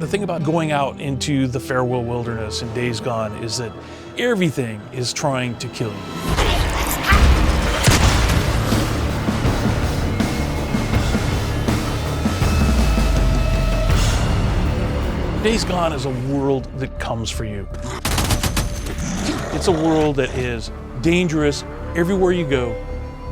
The thing about going out into the farewell wilderness in Days Gone is that everything is trying to kill you. Days Gone is a world that comes for you. It's a world that is dangerous everywhere you go.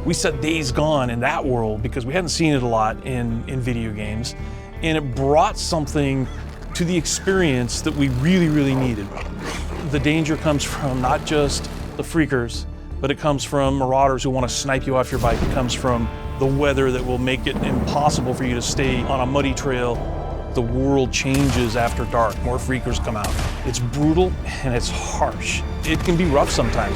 We set Days Gone in that world because we hadn't seen it a lot in video games, and it brought something to the experience that we really needed. The danger comes from not just the freakers, but it comes from marauders who want to snipe you off your bike. It comes from the weather that will make it impossible for you to stay on a muddy trail. The world changes after dark. More freakers come out. It's brutal and it's harsh. It can be rough sometimes.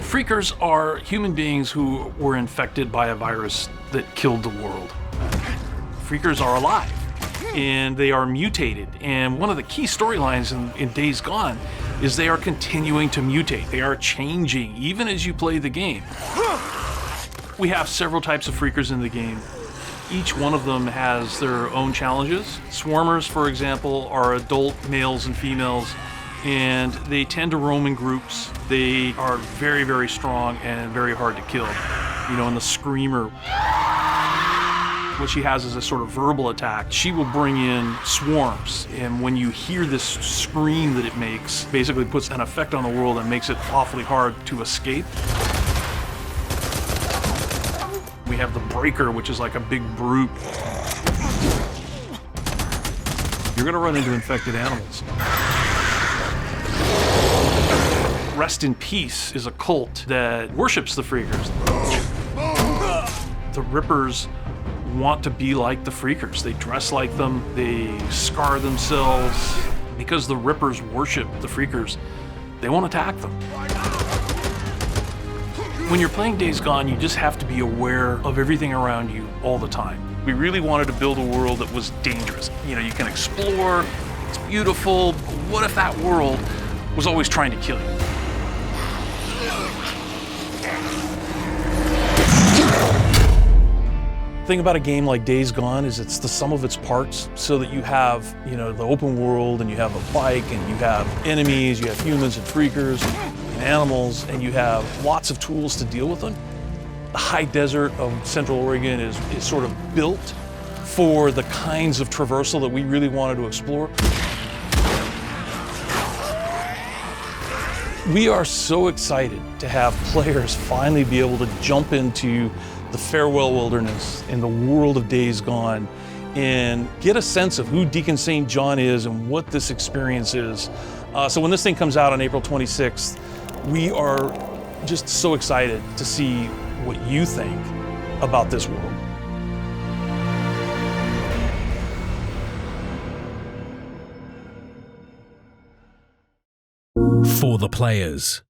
Freakers are human beings who were infected by a virus that killed the world. Freakers are alive and they are mutated. And one of the key storylines in Days Gone is they are continuing to mutate. They are changing even as you play the game. We have several types of freakers in the game. Each one of them has their own challenges. Swarmers, for example, are adult males and females, and they tend to roam in groups. They are very strong and very hard to kill. You know, and the Screamer, what she has is a sort of verbal attack. She will bring in swarms, and when you hear this scream that it makes, basically puts an effect on the world and makes it awfully hard to escape. We have the Breaker, which is like a big brute. You're gonna run into infected animals. Rest in Peace is a cult that worships the Freakers. The Rippers want to be like the Freakers. They dress like them, they scar themselves. Because the Rippers worship the Freakers, they won't attack them. When you're playing Days Gone, you just have to be aware of everything around you all the time. We really wanted to build a world that was dangerous. You know, you can explore, it's beautiful, but what if that world was always trying to kill you? The thing about a game like Days Gone is it's the sum of its parts, so that you have, you know, the open world, and you have a bike, and you have enemies, you have humans and freakers and animals, and you have lots of tools to deal with them. The high desert of Central Oregon is sort of built for the kinds of traversal that we really wanted to explore. We are so excited to have players finally be able to jump into the farewell wilderness in the world of Days Gone and get a sense of who Deacon St. John is and what this experience is. So when this thing comes out on April 26th, we are just so excited to see what you think about this world. For the players.